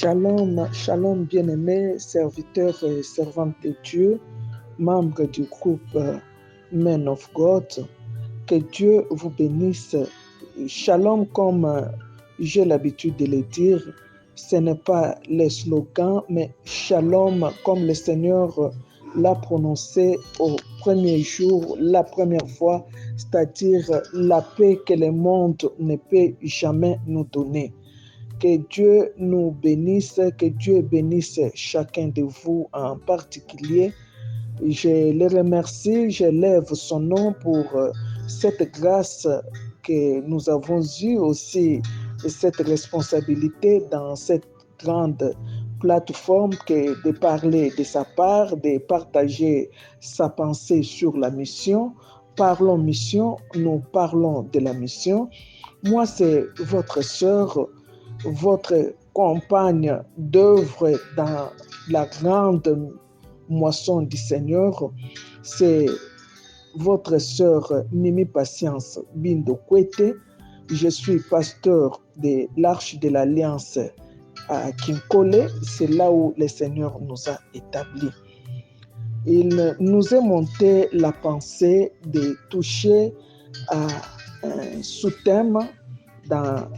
Shalom, shalom bien-aimés, serviteurs et servantes de Dieu, membres du groupe Men of God. Que Dieu vous bénisse. Shalom, comme j'ai l'habitude de le dire, ce n'est pas le slogan, mais shalom, comme le Seigneur l'a prononcé au premier jour, la première fois, c'est-à-dire la paix que le monde ne peut jamais nous donner. Que Dieu nous bénisse, que Dieu bénisse chacun de vous en particulier. Je le remercie, je lève son nom pour cette grâce que nous avons eue, aussi cette responsabilité dans cette grande plateforme que de parler de sa part, de partager sa pensée sur la mission. Parlons mission, nous parlons de la mission. Moi, c'est votre sœur, votre compagne d'œuvre dans la grande moisson du Seigneur. C'est votre sœur Mimi Patience Bindo Kwete. Je suis pasteur de l'Arche de l'Alliance à Kinkole. C'est là où le Seigneur nous a établis. Il nous est monté la pensée de toucher à un sous-thème dans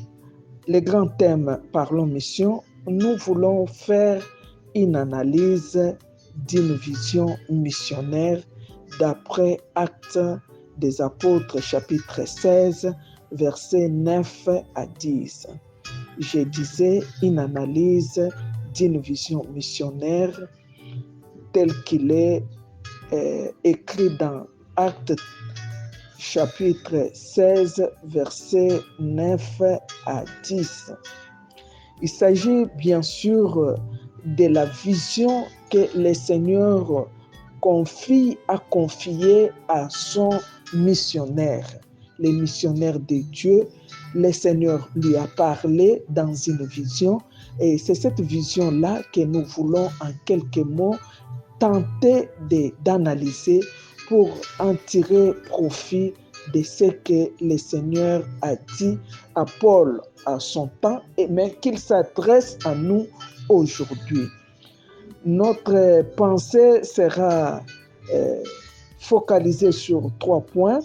les grands thèmes Parlons Mission. Nous voulons faire une analyse d'une vision missionnaire d'après Actes des Apôtres, chapitre 16, versets 9 à 10. Je disais une analyse d'une vision missionnaire telle qu'il est écrit dans Actes chapitre 16, versets 9 à 10. Il s'agit bien sûr de la vision que le Seigneur a confiée à son missionnaire. Le missionnaire de Dieu, le Seigneur lui a parlé dans une vision et c'est cette vision-là que nous voulons en quelques mots tenter d'analyser pour en tirer profit de ce que le Seigneur a dit à Paul à son temps, mais qu'il s'adresse à nous aujourd'hui. Notre pensée sera focalisée sur 3 points.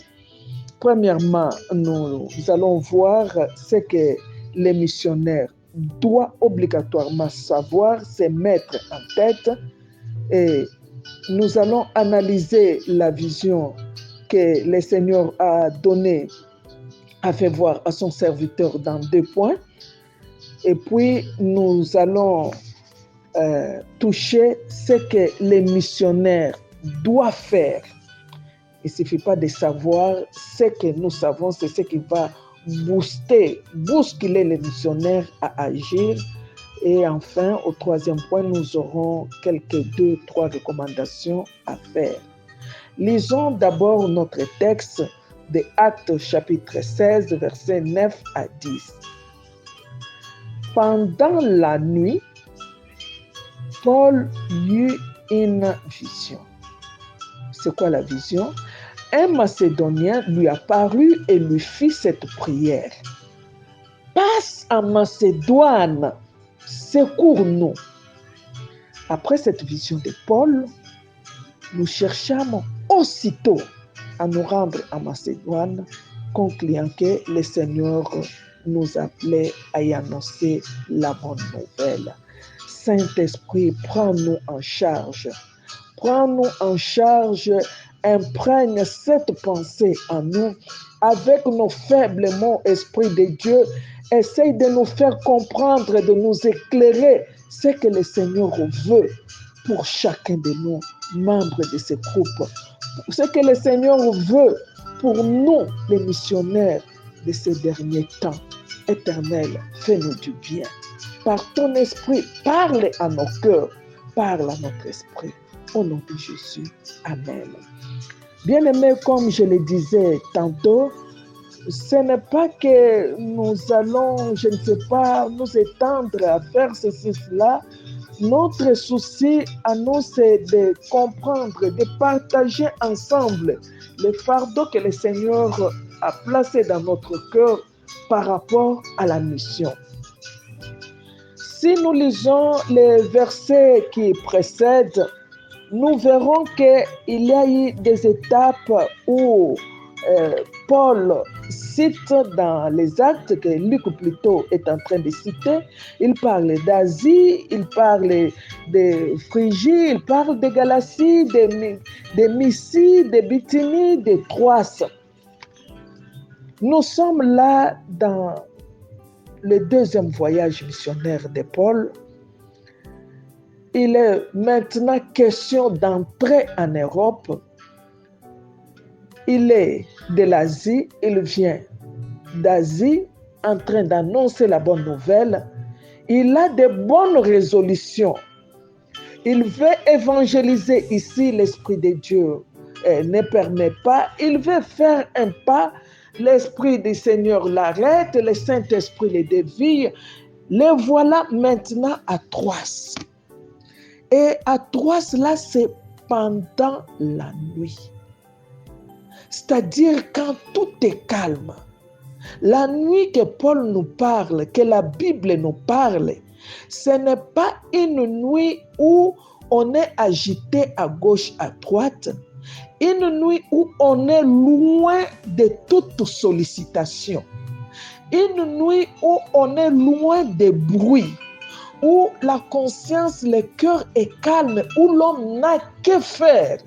Premièrement, nous allons voir ce que les missionnaires doivent obligatoirement savoir, se mettre en tête, et nous allons analyser la vision que le Seigneur a donnée, a fait voir à son serviteur dans 2 points. Et puis, nous allons toucher ce que les missionnaires doivent faire. Il ne suffit pas de savoir ce que nous savons, c'est ce qui va bousculer les missionnaires à agir. Et enfin, au 3e point, nous aurons quelques 2-3 recommandations à faire. Lisons d'abord notre texte de Actes chapitre 16, versets 9 à 10. Pendant la nuit, Paul eut une vision. C'est quoi la vision? Un Macédonien lui apparut et lui fit cette prière. Passe en Macédoine, secours-nous. Après cette vision de Paul, nous cherchâmes aussitôt à nous rendre en Macédoine, concluant que le Seigneur nous appelait à y annoncer la bonne nouvelle. Saint-Esprit, prends-nous en charge. Prends-nous en charge, imprègne cette pensée en nous avec nos faibles mots, Esprit de Dieu. Essaye de nous faire comprendre, de nous éclairer ce que le Seigneur veut pour chacun de nous, membres de ce groupe. Ce que le Seigneur veut pour nous, les missionnaires de ces derniers temps. Éternel, fais-nous du bien. Par ton esprit, parle à nos cœurs, parle à notre esprit. Au nom de Jésus, Amen. Bien-aimés, comme je le disais tantôt, ce n'est pas que nous allons, je ne sais pas, nous étendre à faire ceci, cela. Notre souci à nous, c'est de comprendre, de partager ensemble le fardeau que le Seigneur a placé dans notre cœur par rapport à la mission. Si nous lisons les versets qui précèdent, nous verrons qu'il y a eu des étapes où Paul cite dans les actes que Luc plutôt est en train de citer. Il parle d'Asie, il parle de Phrygie, il parle de Galatie, de Mysie, de Bithynie, de Troas. Nous sommes là dans le deuxième voyage missionnaire de Paul. Il est maintenant question d'entrer en Europe. Il est de l'Asie, il vient d'Asie en train d'annoncer la bonne nouvelle. Il a de bonnes résolutions. Il veut évangéliser ici, l'Esprit de Dieu ne permet pas. Il veut faire un pas. L'Esprit du Seigneur l'arrête, le Saint-Esprit le dévie. Le voilà maintenant à Troas. Et à Troas, là, c'est pendant la nuit. C'est-à-dire quand tout est calme. La nuit que Paul nous parle, que la Bible nous parle, ce n'est pas une nuit où on est agité à gauche, à droite. Une nuit où on est loin de toute sollicitation. Une nuit où on est loin des bruits. Où la conscience, le cœur est calme, où l'homme n'a que faire.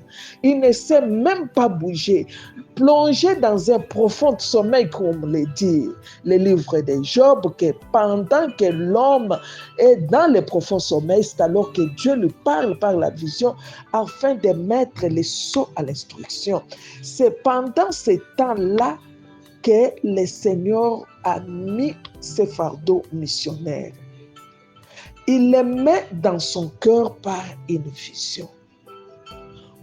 Il ne sait même pas bouger. Plongé dans un profond sommeil, comme le dit le livre de Job, que pendant que l'homme est dans le profond sommeil, c'est alors que Dieu lui parle par la vision afin de mettre les sceaux à l'instruction. C'est pendant ce temps-là que le Seigneur a mis ce fardeau missionnaire. Il les met dans son cœur par une vision.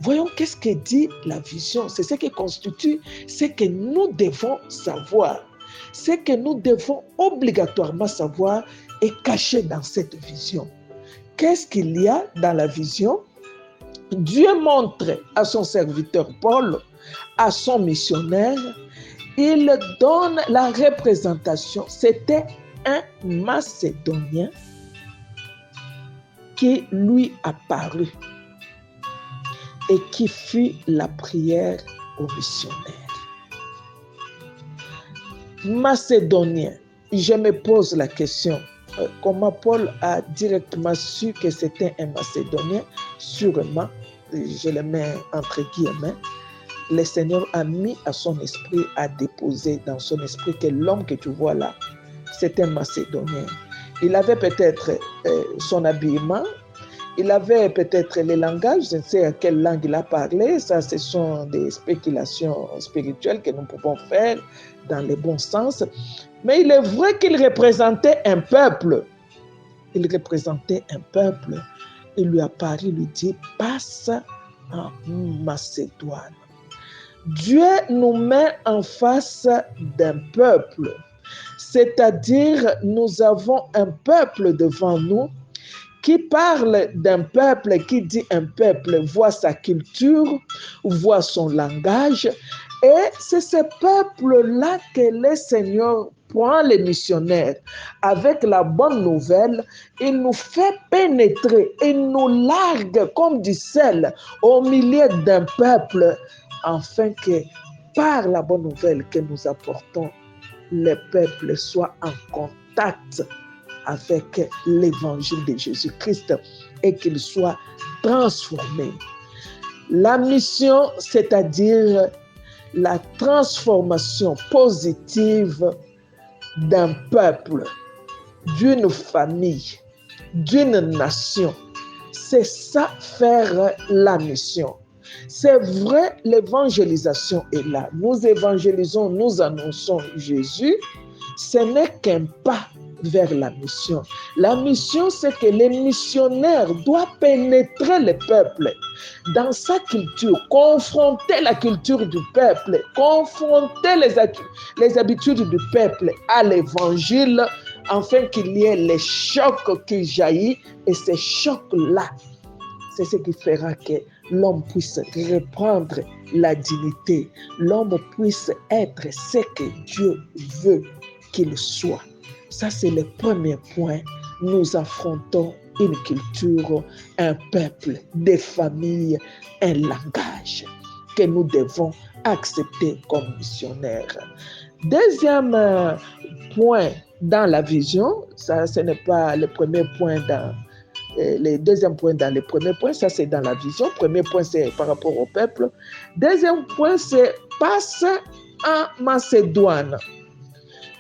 Voyons qu'est-ce que dit la vision. C'est ce qui constitue ce que nous devons savoir. Ce que nous devons obligatoirement savoir est caché dans cette vision. Qu'est-ce qu'il y a dans la vision? Dieu montre à son serviteur Paul, à son missionnaire, il donne la représentation. C'était un Macédonien qui lui apparut et qui fit la prière aux missionnaires. Macédonien, je me pose la question, comment Paul a directement su que c'était un Macédonien? Sûrement, je le mets entre guillemets, le Seigneur a mis à son esprit, a déposé dans son esprit que l'homme que tu vois là, c'est un Macédonien. Il avait peut-être son habillement, il avait peut-être les langages, je ne sais à quelle langue il a parlé, ça ce sont des spéculations spirituelles que nous pouvons faire dans le bon sens, mais il est vrai qu'il représentait un peuple. Il représentait un peuple. Il lui apparaît, lui dit, passe en Macédoine. Dieu nous met en face d'un peuple. C'est-à-dire, nous avons un peuple devant nous qui parle d'un peuple, qui dit un peuple voit sa culture, voit son langage. Et c'est ce peuple-là que le Seigneur prend les missionnaires avec la bonne nouvelle. Il nous fait pénétrer, il nous largue comme du sel au milieu d'un peuple, afin que par la bonne nouvelle que nous apportons, le peuple soit en contact avec l'évangile de Jésus-Christ et qu'il soit transformé. La mission, c'est-à-dire la transformation positive d'un peuple, d'une famille, d'une nation. C'est ça faire la mission. C'est vrai, l'évangélisation est là. Nous évangélisons, nous annonçons Jésus. Ce n'est qu'un pas vers la mission. La mission, c'est que les missionnaires doivent pénétrer le peuple dans sa culture, confronter la culture du peuple, confronter les habitudes du peuple à l'évangile, afin qu'il y ait les chocs qui jaillissent. Et ces chocs-là, c'est ce qui fera que l'homme puisse reprendre la dignité, l'homme puisse être ce que Dieu veut qu'il soit. Ça, c'est le premier point, nous affrontons une culture, un peuple, des familles, un langage que nous devons accepter comme missionnaires. Deuxième point dans la vision, ça ce n'est pas le premier point dans le deuxième point dans le premier point, ça c'est dans la vision. Premier point c'est par rapport au peuple. Deuxième point c'est passe en Macédoine.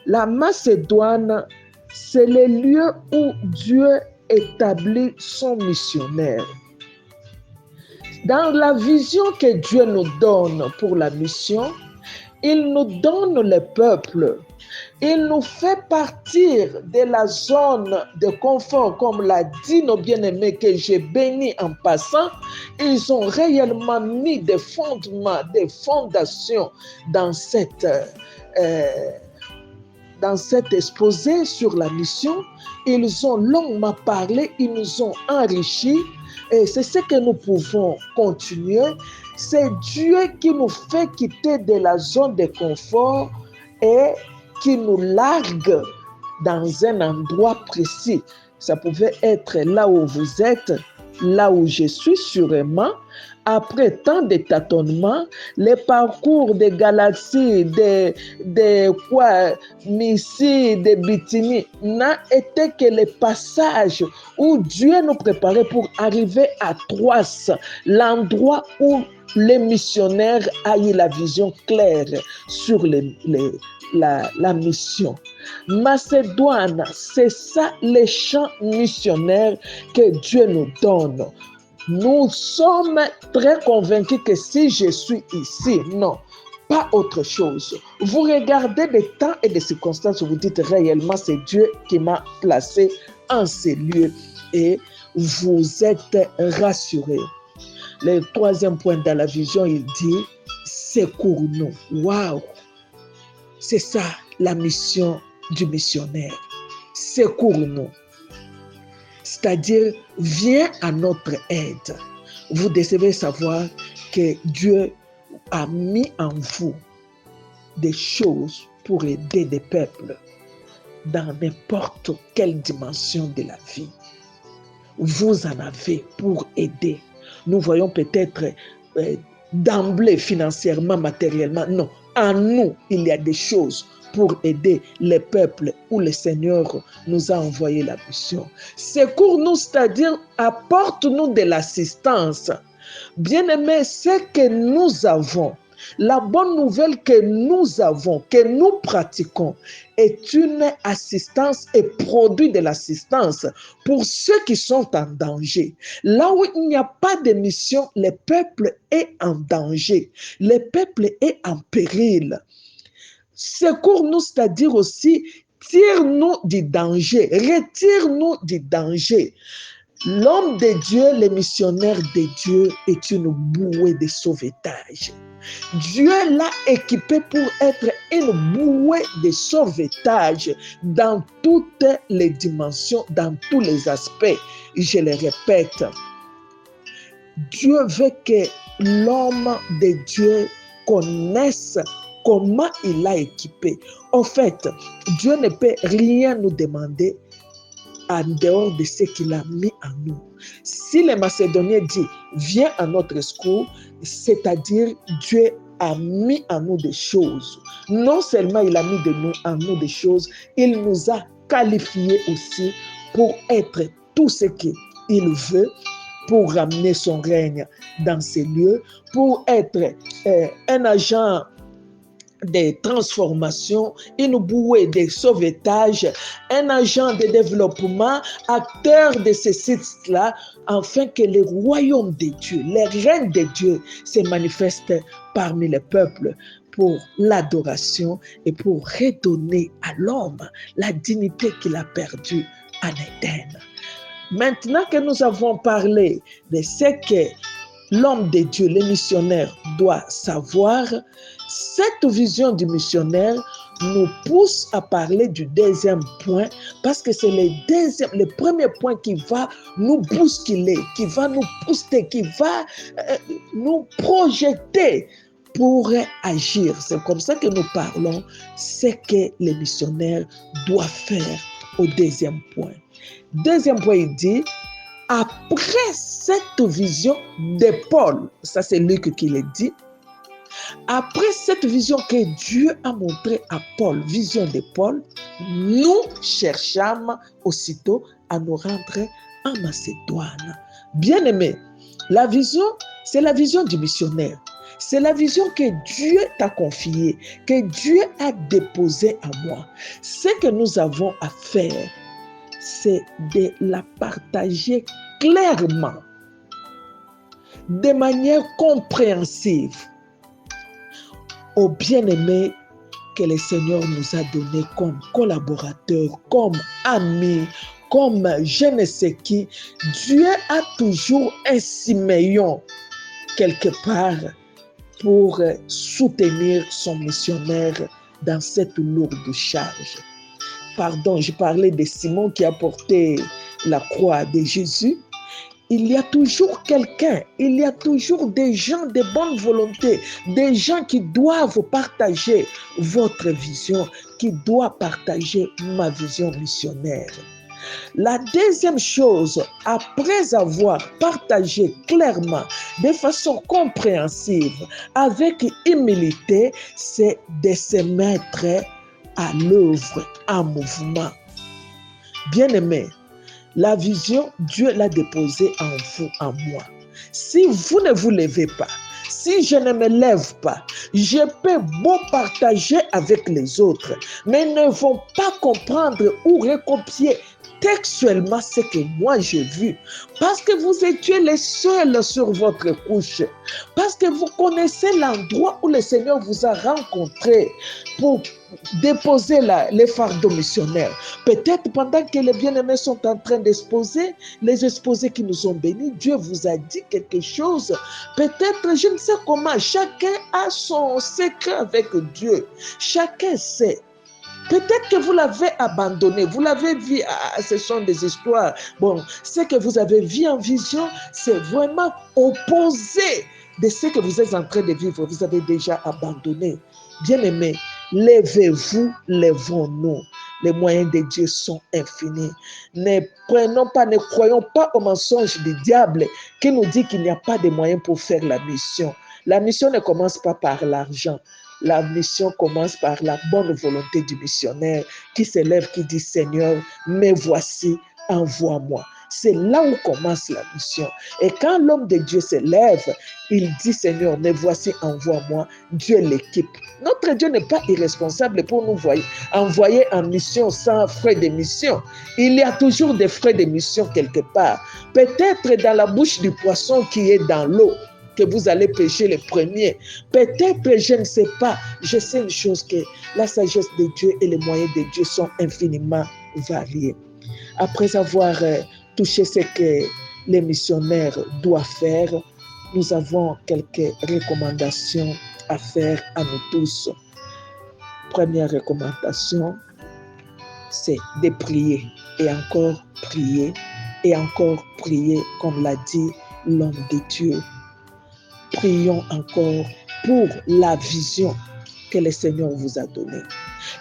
La Macédoine, c'est le lieu où Dieu établit son missionnaire. Dans la vision que Dieu nous donne pour la mission, il nous donne le peuple. Il nous fait partir de la zone de confort, comme l'a dit nos bien-aimés que j'ai bénis en passant. Ils ont réellement mis des fondements, des fondations dans cet exposé sur la mission. Ils ont longuement parlé, ils nous ont enrichis et c'est ce que nous pouvons continuer. C'est Dieu qui nous fait quitter de la zone de confort et qui nous largue dans un endroit précis. Ça pouvait être là où vous êtes, là où je suis sûrement. Après tant de tâtonnements, les parcours des galaxies, des missiles, des Bithynie, n'a été que le passage où Dieu nous préparait pour arriver à Troas, l'endroit où les missionnaires a eu la vision claire sur la mission. Macédoine, c'est ça les champs missionnaires que Dieu nous donne. Nous sommes très convaincus que si je suis ici, non, pas autre chose. Vous regardez des temps et des circonstances, vous dites réellement c'est Dieu qui m'a placé en ces lieux et vous êtes rassurés. Le troisième point dans la vision, il dit secours-nous. Waouh! C'est ça la mission du missionnaire. Secours-nous. C'est-à-dire, viens à notre aide. Vous devez savoir que Dieu a mis en vous des choses pour aider des peuples dans n'importe quelle dimension de la vie. Vous en avez pour aider. Nous voyons peut-être d'emblée financièrement, matériellement. Non, en nous, il y a des choses pour aider les peuples où le Seigneur nous a envoyé la mission. Secours-nous, c'est-à-dire apporte-nous de l'assistance. Bien-aimés, ce que nous avons, la bonne nouvelle que nous avons, que nous pratiquons, est une assistance et produit de l'assistance pour ceux qui sont en danger. Là où il n'y a pas de mission, le peuple est en danger, le peuple est en péril. Secours-nous, c'est-à-dire aussi, tire-nous du danger, retire-nous du danger. L'homme de Dieu, le missionnaire de Dieu, est une bouée de sauvetage. Dieu l'a équipé pour être une bouée de sauvetage dans toutes les dimensions, dans tous les aspects. Je le répète, Dieu veut que l'homme de Dieu connaisse comment il l'a équipé. En fait, Dieu ne peut rien nous demander en dehors de ce qu'il a mis en nous. Si les Macédoniens disent « Viens à notre secours », c'est-à-dire Dieu a mis en nous des choses. Non seulement il a mis en nous des choses, il nous a qualifiés aussi pour être tout ce qu'il veut, pour ramener son règne dans ces lieux, pour être un agent de transformation, une bouée de sauvetage, un agent de développement, acteur de ces sites-là, afin que le royaume de Dieu, le règne de Dieu se manifeste parmi les peuples pour l'adoration et pour redonner à l'homme la dignité qu'il a perdue en Éden. Maintenant que nous avons parlé de ce que l'homme de Dieu, le missionnaire, doit savoir, cette vision du missionnaire nous pousse à parler du deuxième point parce que c'est le premier point qui va nous bousculer, qui va nous pousser, qui va nous projeter pour agir. C'est comme ça que nous parlons, ce que le missionnaire doit faire au deuxième point. Deuxième point, il dit, après cette vision de Paul, ça c'est Luc qui le dit, après cette vision que Dieu a montrée à Paul, vision de Paul, nous cherchâmes aussitôt à nous rendre en Macédoine. Bien-aimé, la vision, c'est la vision du missionnaire. C'est la vision que Dieu t'a confiée, que Dieu a déposée à moi. Ce que nous avons à faire, c'est de la partager clairement, de manière compréhensive, aux bien-aimés que le Seigneur nous a donnés comme collaborateurs, comme amis, comme je ne sais qui. Dieu a toujours un Siméon quelque part pour soutenir son missionnaire dans cette lourde charge. Pardon, je parlais de Simon qui a porté la croix de Jésus. Il y a toujours quelqu'un, il y a toujours des gens de bonne volonté, des gens qui doivent partager votre vision, qui doivent partager ma vision missionnaire. La deuxième chose, après avoir partagé clairement, de façon compréhensive, avec humilité, c'est de se mettre à l'œuvre, en mouvement. Bien-aimé, la vision, Dieu l'a déposée en vous, en moi. Si vous ne vous levez pas, si je ne me lève pas, je peux beau partager avec les autres, mais ils ne vont pas comprendre ou recopier textuellement ce que moi j'ai vu, parce que vous étiez les seuls sur votre couche, parce que vous connaissez l'endroit où le Seigneur vous a rencontré pour déposer les fardeaux missionnaires. Peut-être pendant que les bien-aimés sont en train d'exposer, les exposés qui nous ont bénis, Dieu vous a dit quelque chose. Peut-être, je ne sais comment, chacun a son secret avec Dieu. Chacun sait. Peut-être que vous l'avez abandonné, vous l'avez vu, ce sont des histoires. Bon, ce que vous avez vu en vision, c'est vraiment opposé de ce que vous êtes en train de vivre. Vous avez déjà abandonné. Bien-aimés, levez-vous, levons-nous. Les moyens de Dieu sont infinis. Ne croyons pas au mensonge du diable qui nous dit qu'il n'y a pas de moyens pour faire la mission. La mission ne commence pas par l'argent. La mission commence par la bonne volonté du missionnaire qui se lève, qui dit « Seigneur, me voici, envoie-moi ». C'est là où commence la mission. Et quand l'homme de Dieu se lève, il dit « Seigneur, me voici, envoie-moi ». Dieu l'équipe. Notre Dieu n'est pas irresponsable pour nous envoyer en mission sans frais de mission. Il y a toujours des frais de mission quelque part. Peut-être dans la bouche du poisson qui est dans l'eau, que vous allez pêcher les premiers. Peut-être, je ne sais pas. Je sais une chose, que la sagesse de Dieu et les moyens de Dieu sont infiniment variés. Après avoir touché ce que les missionnaires doivent faire, nous avons quelques recommandations à faire à nous tous. Première recommandation, c'est de prier et encore prier et encore prier, comme l'a dit l'homme de Dieu. Prions encore pour la vision que le Seigneur vous a donnée.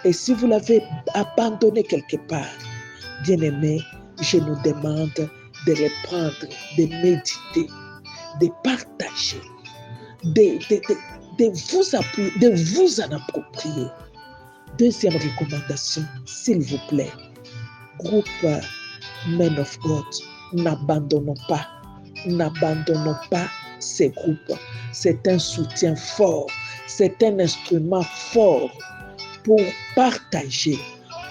Et si vous l'avez abandonné quelque part, bien-aimés, je nous demande de reprendre, de méditer, de partager, de vous appuyer, de vous en approprier. Deuxième recommandation, s'il vous plaît, groupe Men of God, n'abandonnons pas ces groupes. C'est un soutien fort, c'est un instrument fort pour partager,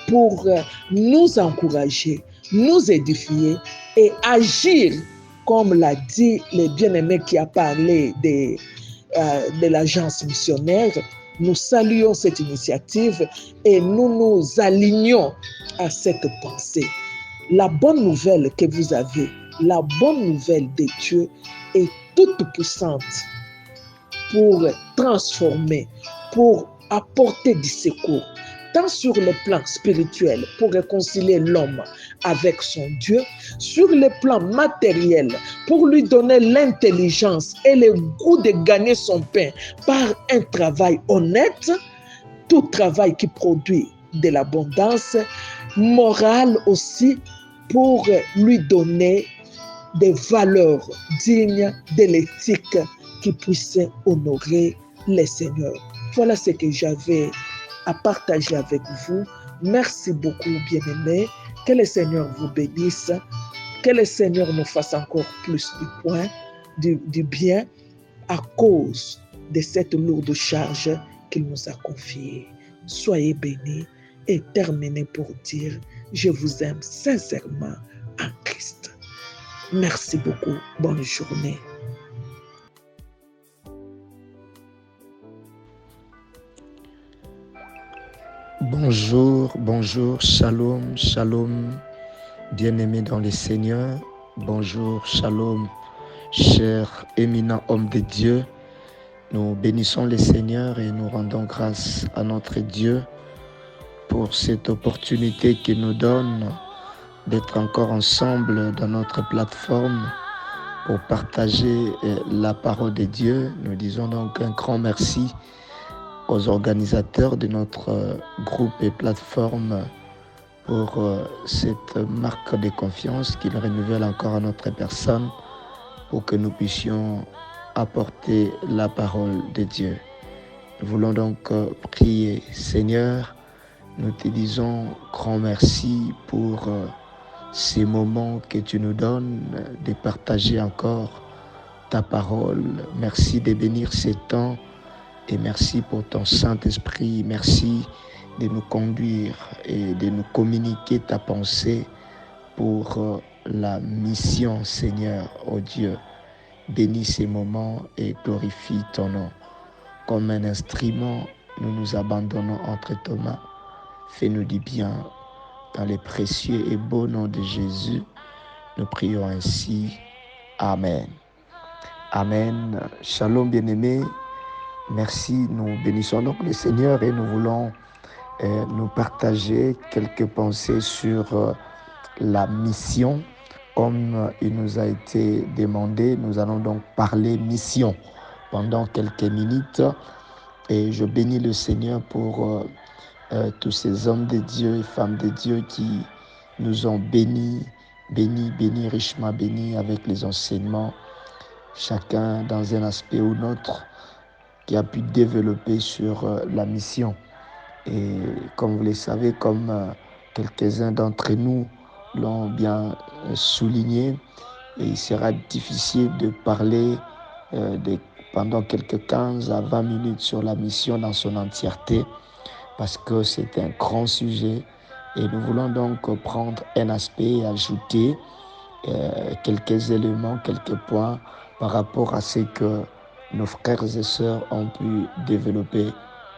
pour nous encourager, nous édifier et agir, comme l'a dit le bien-aimé qui a parlé de l'agence missionnaire. Nous saluons cette initiative et nous nous alignons à cette pensée. La bonne nouvelle que vous avez, la bonne nouvelle de Dieu est toute puissante pour transformer, pour apporter du secours, tant sur le plan spirituel, pour réconcilier l'homme avec son Dieu, sur le plan matériel, pour lui donner l'intelligence et le goût de gagner son pain par un travail honnête, tout travail qui produit de l'abondance, morale aussi, pour lui donner des valeurs dignes de l'éthique qui puissent honorer les seigneurs. Voilà ce que j'avais à partager avec vous. Merci beaucoup, bien-aimés. Que le Seigneur vous bénisse. Que le Seigneur nous fasse encore plus du bien à cause de cette lourde charge qu'il nous a confiée. Soyez bénis et terminez pour dire, je vous aime sincèrement en Christ. Merci beaucoup. Bonne journée. Bonjour, shalom, shalom, bien-aimés dans le Seigneur. Bonjour, shalom, cher éminent homme de Dieu. Nous bénissons le Seigneur et nous rendons grâce à notre Dieu pour cette opportunité qu'il nous donne d'être encore ensemble dans notre plateforme pour partager la parole de Dieu. Nous disons donc un grand merci aux organisateurs de notre groupe et plateforme pour cette marque de confiance qu'ils renouvellent encore à notre personne pour que nous puissions apporter la parole de Dieu. Nous voulons donc prier. Seigneur, nous te disons grand merci pour ces moments que tu nous donnes de partager encore ta parole. Merci de bénir ces temps et merci pour ton Saint-Esprit. Merci de nous conduire et de nous communiquer ta pensée pour la mission, Seigneur, oh Dieu. Bénis ces moments et glorifie ton nom. Comme un instrument, nous nous abandonnons entre tes mains. Fais-nous du bien. Dans le précieux et beau nom de Jésus, nous prions ainsi. Amen. Amen. Shalom, bien-aimés. Merci. Nous bénissons donc le Seigneur et nous voulons nous partager quelques pensées sur la mission. Comme il nous a été demandé, nous allons donc parler mission pendant quelques minutes. Et je bénis le Seigneur pour tous ces hommes de Dieu et femmes de Dieu qui nous ont bénis, richement bénis avec les enseignements, chacun dans un aspect ou l'autre, qui a pu développer sur la mission. Et comme vous le savez, comme quelques-uns d'entre nous l'ont bien souligné, et il sera difficile de parler pendant quelques 15 à 20 minutes sur la mission dans son entièreté, parce que c'est un grand sujet et nous voulons donc prendre un aspect et ajouter quelques éléments, quelques points par rapport à ce que nos frères et sœurs ont pu développer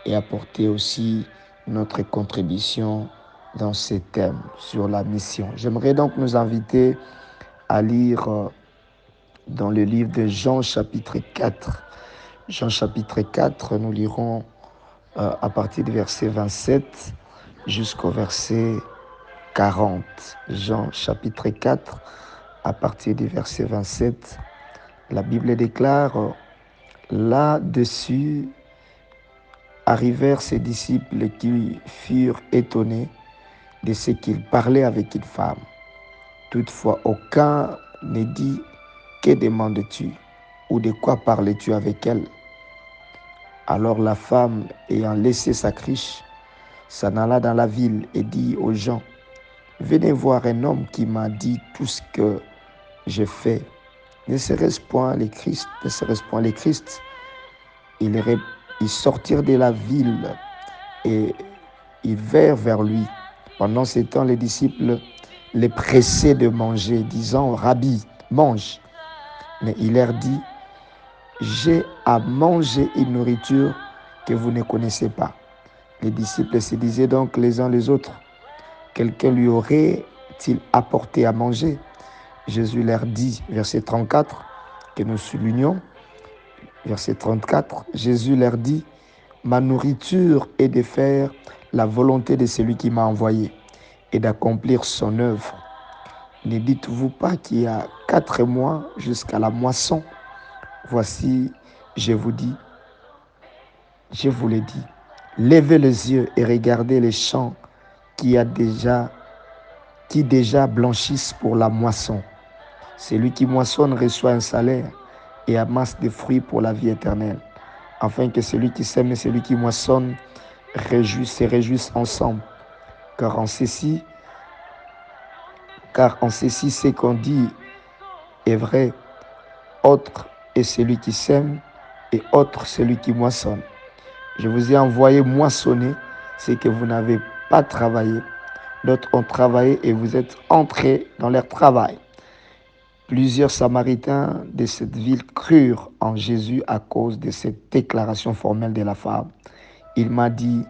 et apporter aussi notre contribution dans ces thèmes sur la mission. J'aimerais donc nous inviter à lire dans le livre de Jean chapitre 4. Jean chapitre 4, nous lirons à partir du verset 27 jusqu'au verset 40. Jean chapitre 4, à partir du verset 27, la Bible déclare, là-dessus arrivèrent ses disciples qui furent étonnés de ce qu'il parlait avec une femme. Toutefois, aucun ne dit, que demandes-tu ou de quoi parles-tu avec elle? Alors la femme, ayant laissé sa cruche, s'en alla dans la ville et dit aux gens, venez voir un homme qui m'a dit tout ce que je fais. Ne serait-ce point les Christ? Ils sortirent de la ville et ils vinrent vers lui. Pendant ce temps, les disciples les pressaient de manger, disant, Rabbi, mange. Mais il leur dit, j'ai à manger une nourriture que vous ne connaissez pas. Les disciples se disaient donc les uns les autres, quelqu'un lui aurait-il apporté à manger? Jésus leur dit, verset 34, que nous soulignons, verset 34, Jésus leur dit, ma nourriture est de faire la volonté de celui qui m'a envoyé et d'accomplir son œuvre. Ne dites-vous pas qu'il y a 4 mois jusqu'à la moisson? Voici, je vous l'ai dit, levez les yeux et regardez les champs qui qui déjà blanchissent pour la moisson. Celui qui moissonne reçoit un salaire et amasse des fruits pour la vie éternelle, afin que celui qui sème et celui qui moissonne se réjouissent ensemble. Car en ceci, ce qu'on dit est vrai. Autre est celui qui sème et autre celui qui moissonne. Je vous ai envoyé moissonner ce que vous n'avez pas travaillé. D'autres ont travaillé et vous êtes entrés dans leur travail. Plusieurs Samaritains de cette ville crurent en Jésus à cause de cette déclaration formelle de la femme. Il m'a dit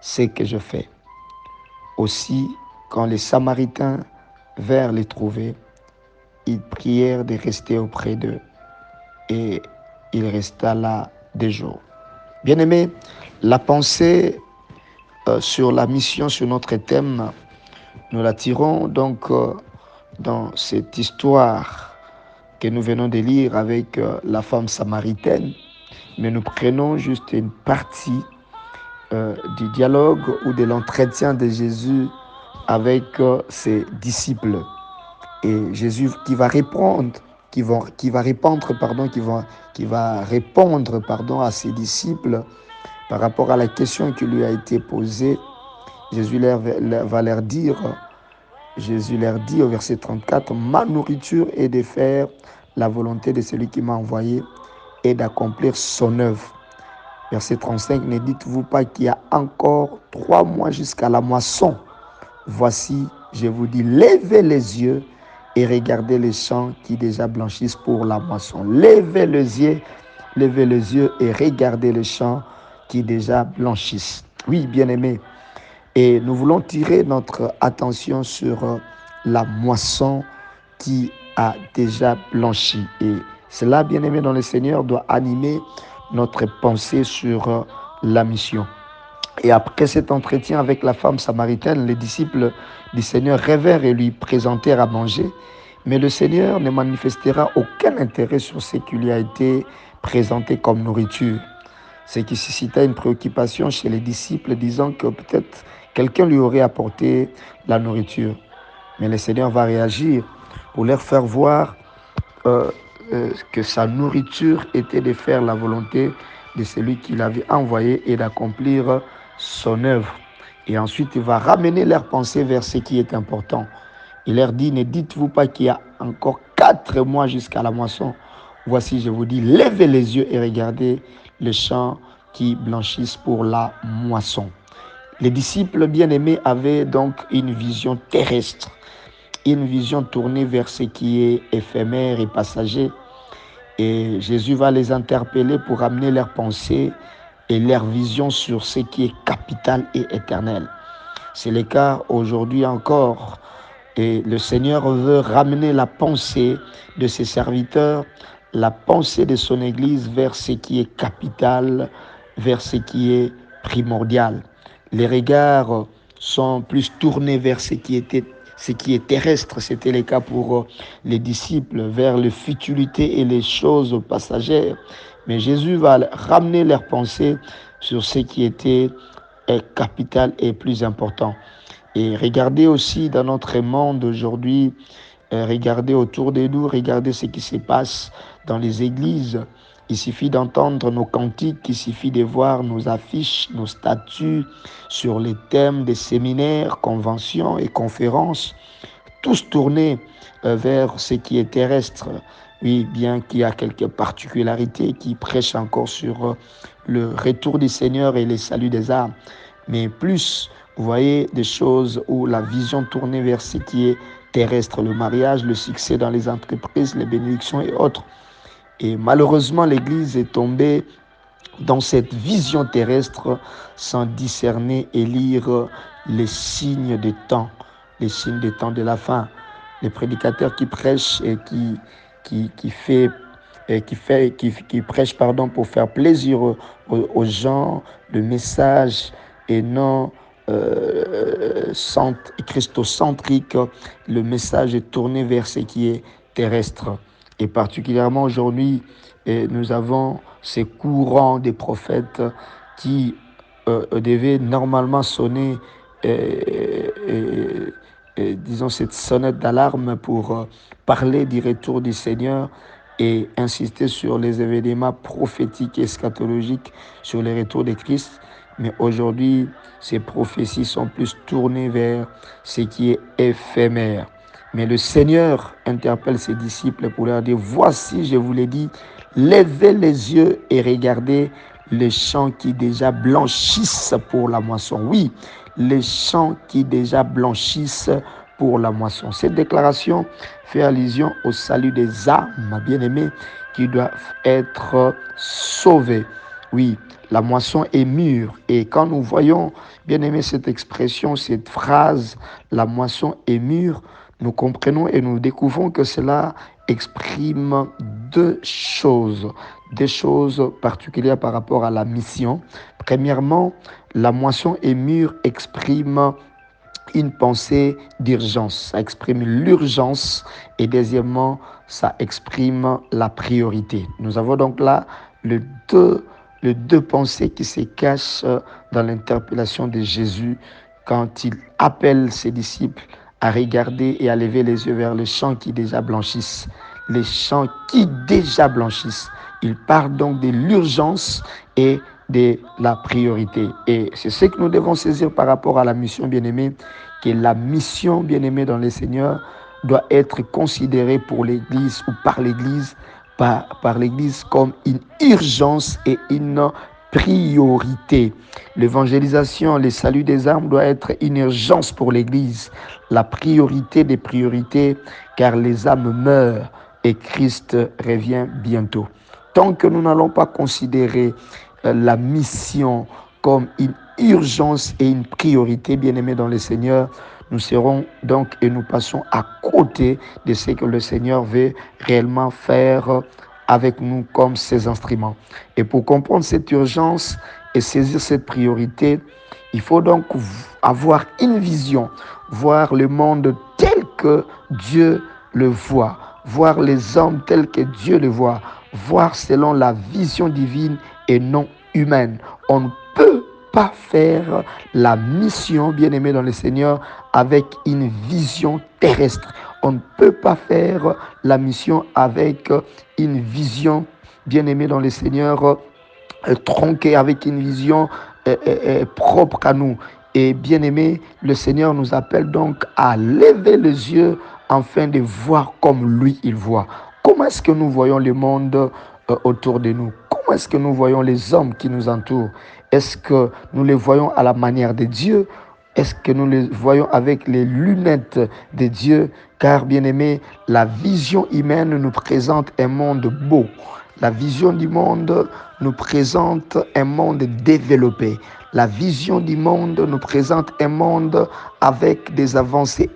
ce que je fais. Aussi, quand les Samaritains vinrent les trouver, ils prièrent de rester auprès d'eux. Et il resta là des jours. Bien-aimés, la pensée sur la mission, sur notre thème, nous la tirons donc dans cette histoire que nous venons de lire avec la femme samaritaine, mais nous prenons juste une partie du dialogue ou de l'entretien de Jésus avec ses disciples. Et Jésus qui va répondre à ses disciples par rapport à la question qui lui a été posée. Jésus leur dit au verset 34, « Ma nourriture est de faire la volonté de celui qui m'a envoyé et d'accomplir son œuvre. » Verset 35, « Ne dites-vous pas qu'il y a encore 3 mois jusqu'à la moisson? Voici, je vous dis, levez les yeux et regardez les champs qui déjà blanchissent pour la moisson. » Levez les yeux et regardez les champs qui déjà blanchissent. Oui, bien-aimés, et nous voulons tirer notre attention sur la moisson qui a déjà blanchi. Et cela, bien-aimés dans le Seigneur, doit animer notre pensée sur la mission. Et après cet entretien avec la femme samaritaine, les disciples du Seigneur rêvèrent et lui présentèrent à manger. Mais le Seigneur ne manifestera aucun intérêt sur ce qui lui a été présenté comme nourriture. Ce qui suscita une préoccupation chez les disciples, disant que peut-être quelqu'un lui aurait apporté la nourriture. Mais le Seigneur va réagir pour leur faire voir que sa nourriture était de faire la volonté de celui qui l'avait envoyé et d'accomplir son œuvre. Et ensuite, il va ramener leur pensée vers ce qui est important. Il leur dit, ne dites-vous pas qu'il y a encore 4 mois jusqu'à la moisson? Voici, je vous dis, levez les yeux et regardez les champs qui blanchissent pour la moisson. Les disciples bien-aimés avaient donc une vision terrestre, une vision tournée vers ce qui est éphémère et passager. Et Jésus va les interpeller pour amener leur pensée et leur vision sur ce qui est capital et éternel. C'est le cas aujourd'hui encore. Et le Seigneur veut ramener la pensée de ses serviteurs, la pensée de son Église vers ce qui est capital, vers ce qui est primordial. Les regards sont plus tournés vers ce qui est terrestre. C'était le cas pour les disciples, vers les futilités et les choses passagères. Mais Jésus va ramener leur pensée sur ce qui était capital et plus important. Et regardez aussi dans notre monde aujourd'hui, regardez autour de nous, regardez ce qui se passe dans les églises. Il suffit d'entendre nos cantiques, il suffit de voir nos affiches, nos statuts sur les thèmes des séminaires, conventions et conférences, tous tournés vers ce qui est terrestre. Oui, bien qu'il y a quelques particularités qui prêchent encore sur le retour du Seigneur et le salut des âmes. Mais plus, vous voyez, des choses où la vision tournée vers ce qui est terrestre, le mariage, le succès dans les entreprises, les bénédictions et autres. Et malheureusement, l'Église est tombée dans cette vision terrestre sans discerner et lire les signes des temps, les signes des temps de la fin. Les prédicateurs qui prêchent et qui prêchent pour faire plaisir aux gens, le message et non christocentrique, le message est tourné vers ce qui est terrestre. Et particulièrement aujourd'hui, nous avons ces courants des prophètes qui devaient normalement sonner disons, cette sonnette d'alarme pour parler du retour du Seigneur et insister sur les événements prophétiques et eschatologiques sur le retour de Christ. Mais aujourd'hui, ces prophéties sont plus tournées vers ce qui est éphémère. Mais le Seigneur interpelle ses disciples pour leur dire, voici, je vous l'ai dit, levez les yeux et regardez les champs qui déjà blanchissent pour la moisson. Oui, les champs qui déjà blanchissent pour la moisson. Cette déclaration fait allusion au salut des âmes, bien-aimés, qui doivent être sauvées. Oui, la moisson est mûre. Et quand nous voyons, bien-aimés, cette expression, cette phrase, la moisson est mûre, nous comprenons et nous découvrons que cela exprime deux choses particulières par rapport à la mission. Premièrement, la moisson est mûre exprime une pensée d'urgence, ça exprime l'urgence et deuxièmement, ça exprime la priorité. Nous avons donc là les deux pensées qui se cachent dans l'interpellation de Jésus quand il appelle ses disciples à regarder et à lever les yeux vers les champs qui déjà blanchissent. Les champs qui déjà blanchissent. Il parle donc de l'urgence et de la priorité. Et c'est ce que nous devons saisir par rapport à la mission bien-aimée, que la mission bien-aimée dans le Seigneur doit être considérée pour l'Église ou par l'Église, par l'Église comme une urgence et une priorité. L'évangélisation, le salut des âmes doit être une urgence pour l'Église, la priorité des priorités, car les âmes meurent et Christ revient bientôt. Tant que nous n'allons pas considérer la mission comme une urgence et une priorité, bien-aimés dans le Seigneur, nous serons donc et nous passons à côté de ce que le Seigneur veut réellement faire avec nous comme ses instruments. Et pour comprendre cette urgence et saisir cette priorité, il faut donc avoir une vision, voir le monde tel que Dieu le voit, voir les hommes tels que Dieu le voit, voir selon la vision divine et non humaine. On ne peut pas faire la mission, bien-aimée dans le Seigneur, avec une vision terrestre. On ne peut pas faire la mission avec une vision, bien-aimée dans le Seigneur, tronquée, avec une vision propre à nous. Et bien-aimé, le Seigneur nous appelle donc à lever les yeux afin de voir comme lui il voit. Comment est-ce que nous voyons le monde autour de nous? Comment est-ce que nous voyons les hommes qui nous entourent? Est-ce que nous les voyons à la manière de Dieu? Est-ce que nous les voyons avec les lunettes de Dieu? Car, bien-aimé, la vision humaine nous présente un monde beau. La vision du monde nous présente un monde développé. La vision du monde nous présente un monde avec des avancées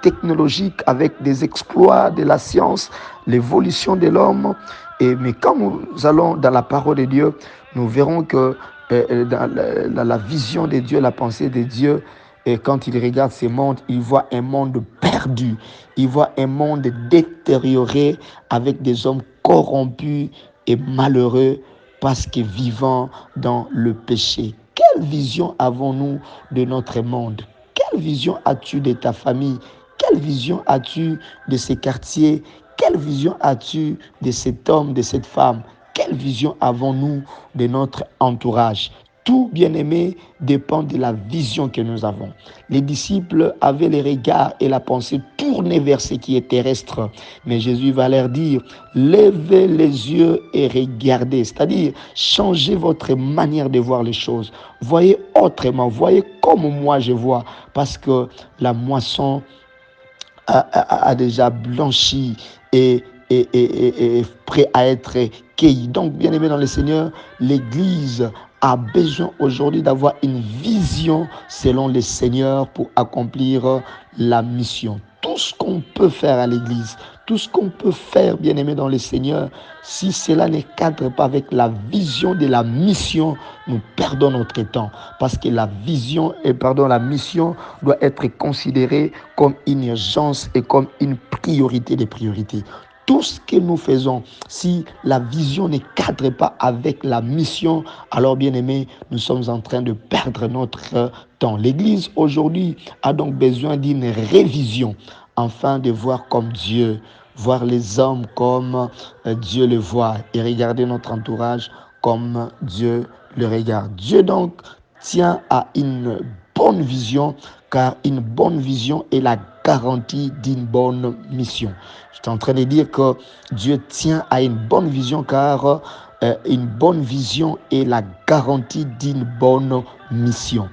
technologiques, avec des exploits de la science, l'évolution de l'homme. Mais quand nous allons dans la parole de Dieu, nous verrons que dans la vision de Dieu, la pensée de Dieu, et quand il regarde ce monde, il voit un monde perdu. Il voit un monde détérioré avec des hommes corrompus et malheureux parce que vivant dans le péché. Quelle vision avons-nous de notre monde? Quelle vision as-tu de ta famille? Quelle vision as-tu de ces quartiers? Quelle vision as-tu de cet homme, de cette femme? Quelle vision avons-nous de notre entourage? Tout, bien-aimé, dépend de la vision que nous avons. Les disciples avaient les regards et la pensée tournés vers ce qui est terrestre. Mais Jésus va leur dire, levez les yeux et regardez. C'est-à-dire, changez votre manière de voir les choses. Voyez autrement, voyez comme moi je vois. Parce que la moisson a déjà blanchi et prêt à être cueilli. Donc, bien aimé dans le Seigneur, l'Église a besoin aujourd'hui d'avoir une vision selon le Seigneur pour accomplir la mission. Tout ce qu'on peut faire à l'Église, tout ce qu'on peut faire, bien aimé dans le Seigneur, si cela ne cadre pas avec la vision de la mission, nous perdons notre temps. Parce que la mission doit être considérée comme une urgence et comme une priorité des priorités. tout ce que nous faisons, si la vision ne cadre pas avec la mission, alors bien aimé, nous sommes en train de perdre notre temps. L'Église aujourd'hui a donc besoin d'une révision afin de voir comme Dieu, voir les hommes comme Dieu le voit et regarder notre entourage comme Dieu le regarde. Dieu donc tient à une bonne vision, car une bonne vision est la garantie d'une bonne mission. Je suis en train de dire que Dieu tient à une bonne vision, car une bonne vision est la garantie d'une bonne mission.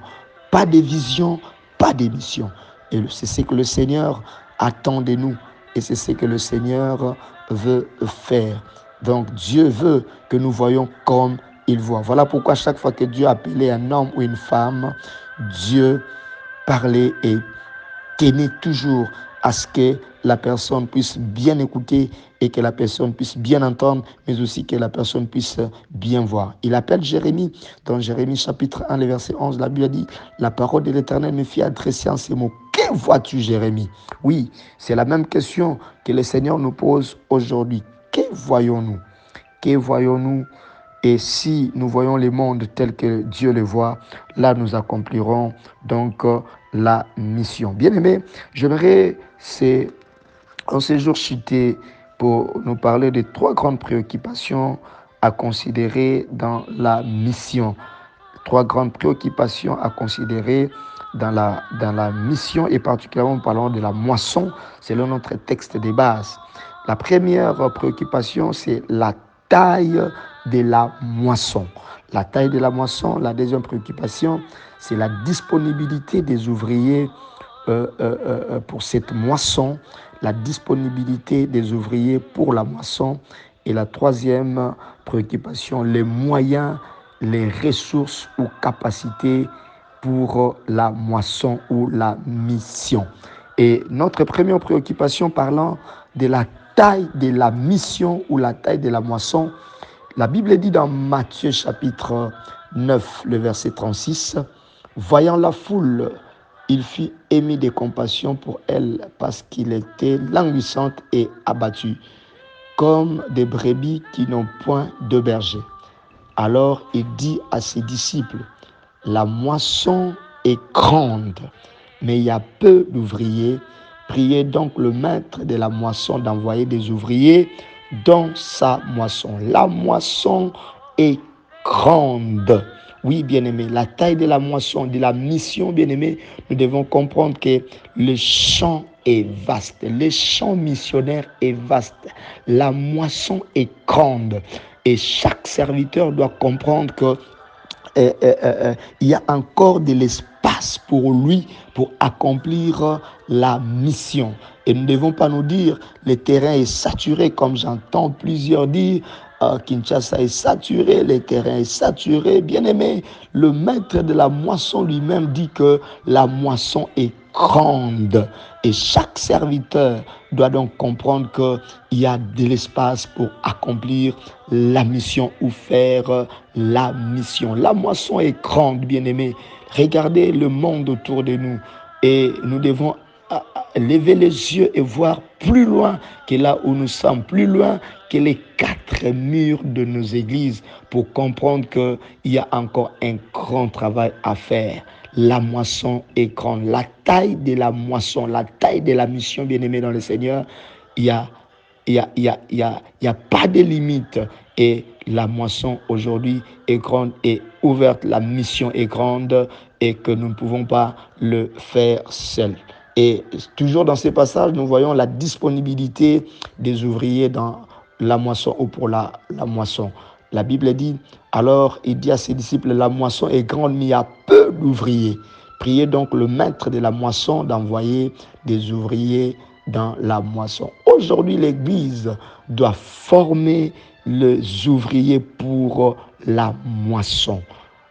Pas de vision, pas de mission. Et c'est ce que le Seigneur attend de nous. Et c'est ce que le Seigneur veut faire. Donc Dieu veut que nous voyions comme il voit. Voilà pourquoi chaque fois que Dieu appelait un homme ou une femme, Dieu parlait et tenait toujours à ce que la personne puisse bien écouter et que la personne puisse bien entendre, mais aussi que la personne puisse bien voir. Il appelle Jérémie, dans Jérémie chapitre 1, le verset 11, la Bible a dit, la parole de l'Éternel me fit adresser en ces mots. Que vois-tu, Jérémie? Oui, c'est la même question que le Seigneur nous pose aujourd'hui. Que voyons-nous? Que voyons-nous? Et si nous voyons le monde tel que Dieu le voit, là nous accomplirons donc la mission. Bien-aimés, j'aimerais en ces jours chutés pour nous parler de 3 grandes préoccupations à considérer dans la mission. 3 grandes préoccupations à considérer dans la mission, et particulièrement parlant de la moisson selon notre texte de base. La première préoccupation, c'est la taille de la moisson. La taille de la moisson. La deuxième préoccupation, c'est la disponibilité des ouvriers pour cette moisson, la disponibilité des ouvriers pour la moisson. Et la troisième préoccupation, les moyens, les ressources ou capacités pour la moisson ou la mission. Et notre première préoccupation parlant de la taille de la mission ou la taille de la moisson, la Bible dit dans Matthieu chapitre 9, le verset 36, « Voyant la foule, il fut ému de compassion pour elle parce qu'il était languissante et abattue, comme des brebis qui n'ont point de berger. Alors il dit à ses disciples, « La moisson est grande, mais il y a peu d'ouvriers. Priez donc le maître de la moisson d'envoyer des ouvriers dans sa moisson. » La moisson est grande. Oui, bien-aimé, la taille de la moisson, de la mission, bien-aimé, nous devons comprendre que le champ est vaste. Le champ missionnaire est vaste. La moisson est grande. Et chaque serviteur doit comprendre que il y a encore de l'espace pour lui pour accomplir la mission. Et nous ne devons pas nous dire le terrain est saturé, comme j'entends plusieurs dire. Kinshasa est saturé, le terrain est saturé. Bien aimé, le maître de la moisson lui-même dit que la moisson est grande. Et chaque serviteur doit donc comprendre qu'il y a de l'espace pour accomplir la mission ou faire la mission. La moisson est grande, bien aimé. Regardez le monde autour de nous et nous devons lever les yeux et voir plus loin que là où nous sommes, plus loin que les 4 murs de nos églises pour comprendre qu'il y a encore un grand travail à faire. La moisson est grande. La taille de la moisson, la taille de la mission, bien-aimée dans le Seigneur, il y a pas de limite. Et la moisson aujourd'hui est grande et ouverte. La mission est grande et que nous ne pouvons pas le faire seuls. Et toujours dans ces passages, nous voyons la disponibilité des ouvriers dans la moisson ou pour la moisson. La Bible dit, alors il dit à ses disciples, la moisson est grande, mais il y a peu d'ouvriers. Priez donc le maître de la moisson d'envoyer des ouvriers dans la moisson. Aujourd'hui, l'Église doit former les ouvriers pour la moisson.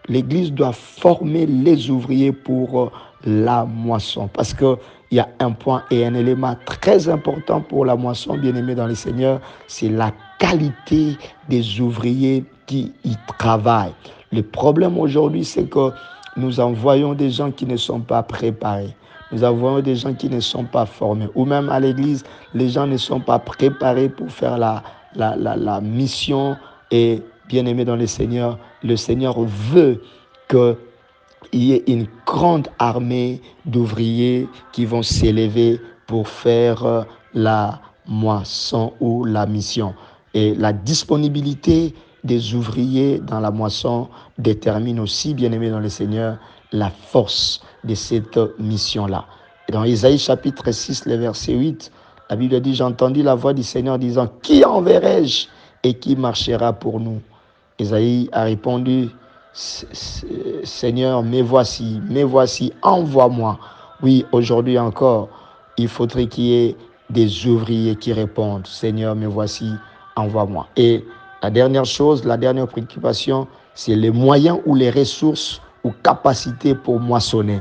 L'Église doit former les ouvriers pour la moisson. Parce qu'il y a un point et un élément très important pour la moisson, bien-aimé dans le Seigneur, c'est la qualité des ouvriers qui y travaillent. Le problème aujourd'hui, c'est que nous envoyons des gens qui ne sont pas préparés. Nous avons des gens qui ne sont pas formés. Ou même à l'église, les gens ne sont pas préparés pour faire la mission. Et bien aimé dans le Seigneur veut qu'il y ait une grande armée d'ouvriers qui vont s'élever pour faire la moisson ou la mission. Et la disponibilité des ouvriers dans la moisson détermine aussi, bien aimé dans le Seigneur, la force de cette mission-là. Et dans Isaïe chapitre 6, le verset 8, la Bible dit, j'ai entendu la voix du Seigneur disant, qui enverrai-je et qui marchera pour nous? Isaïe a répondu, Seigneur, me voici, envoie-moi. Oui, aujourd'hui encore, il faudrait qu'il y ait des ouvriers qui répondent, Seigneur, me voici, envoie-moi. Et la dernière chose, la dernière préoccupation, c'est les moyens ou les ressources ou capacités pour moissonner.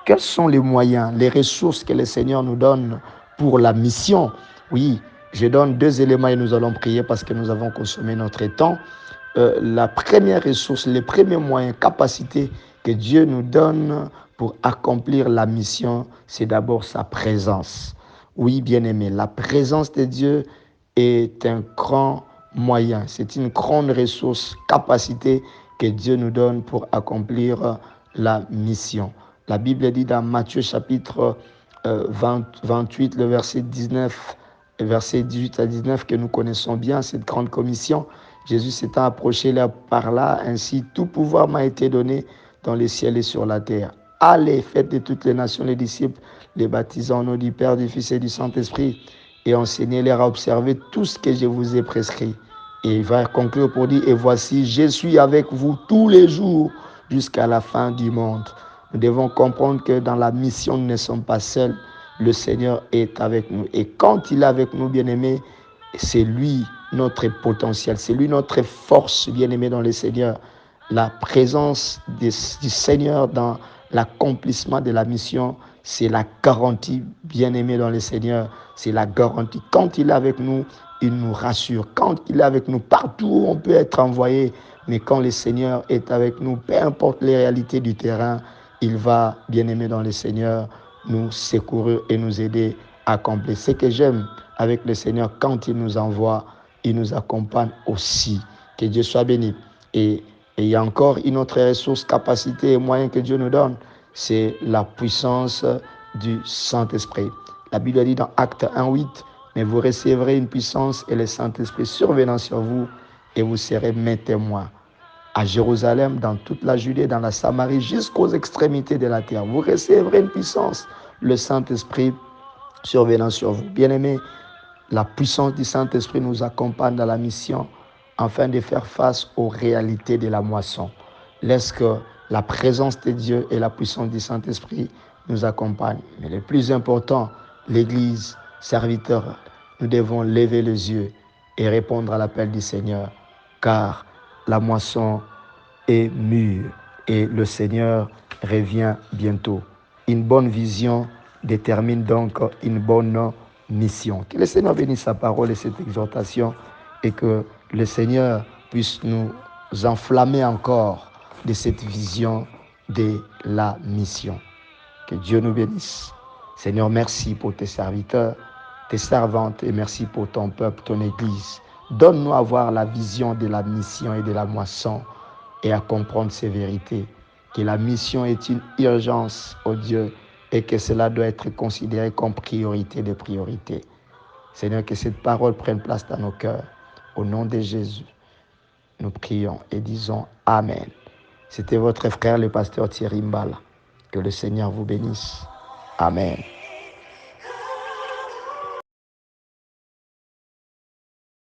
Quels sont les moyens, les ressources que le Seigneur nous donne pour la mission? Oui, je donne 2 éléments et nous allons prier parce que nous avons consommé notre temps. La première ressource, les premiers moyens, capacités que Dieu nous donne pour accomplir la mission, c'est d'abord sa présence. Oui, bien-aimé, la présence de Dieu est un grand moyen, c'est une grande ressource, capacité que Dieu nous donne pour accomplir la mission. La Bible dit dans Matthieu chapitre 28, le verset 19, verset 18 à 19, que nous connaissons bien, cette grande commission. Jésus s'étant approché là par là, ainsi tout pouvoir m'a été donné dans les ciels et sur la terre. Allez, faites de toutes les nations les disciples, les baptisant au nom du Père, du Fils et du Saint-Esprit, et enseignez-leur à observer tout ce que je vous ai prescrit. Et il va conclure pour dire, et voici, je suis avec vous tous les jours jusqu'à la fin du monde. Nous devons comprendre que dans la mission, nous ne sommes pas seuls. Le Seigneur est avec nous. Et quand il est avec nous, bien-aimés, c'est lui notre potentiel, c'est lui notre force, bien-aimé dans le Seigneur. La présence du Seigneur dans l'accomplissement de la mission, c'est la garantie, bien-aimé dans le Seigneur, c'est la garantie. Quand il est avec nous, il nous rassure. Quand il est avec nous, partout où on peut être envoyé, mais quand le Seigneur est avec nous, peu importe les réalités du terrain, il va, bien-aimé dans le Seigneur, nous secourir et nous aider à accomplir. Ce que j'aime avec le Seigneur, quand il nous envoie, il nous accompagne aussi. Que Dieu soit béni. Et il y a encore une autre ressource, capacité et moyen que Dieu nous donne, c'est la puissance du Saint-Esprit. La Bible dit dans Actes 1:8, mais vous recevrez une puissance et le Saint-Esprit survenant sur vous et vous serez mes témoins à Jérusalem, dans toute la Judée, dans la Samarie, jusqu'aux extrémités de la terre. Vous recevrez une puissance, le Saint-Esprit survenant sur vous. Bien-aimés, la puissance du Saint-Esprit nous accompagne dans la mission afin de faire face aux réalités de la moisson. Laisse que la présence de Dieu et la puissance du Saint-Esprit nous accompagnent. Mais le plus important, l'Église, serviteurs, nous devons lever les yeux et répondre à l'appel du Seigneur, car la moisson est mûre et le Seigneur revient bientôt. Une bonne vision détermine donc une bonne mission. Que le Seigneur bénisse sa parole et cette exhortation et que le Seigneur puisse nous enflammer encore de cette vision de la mission. Que Dieu nous bénisse. Seigneur, merci pour tes serviteurs, tes servantes et merci pour ton peuple, ton Église. Donne-nous à voir la vision de la mission et de la moisson et à comprendre ces vérités. Que la mission est une urgence, oh Dieu, et que cela doit être considéré comme priorité de priorité. Seigneur, que cette parole prenne place dans nos cœurs. Au nom de Jésus, nous prions et disons Amen. C'était votre frère, le pasteur Thierry Mbala. Que le Seigneur vous bénisse. Amen.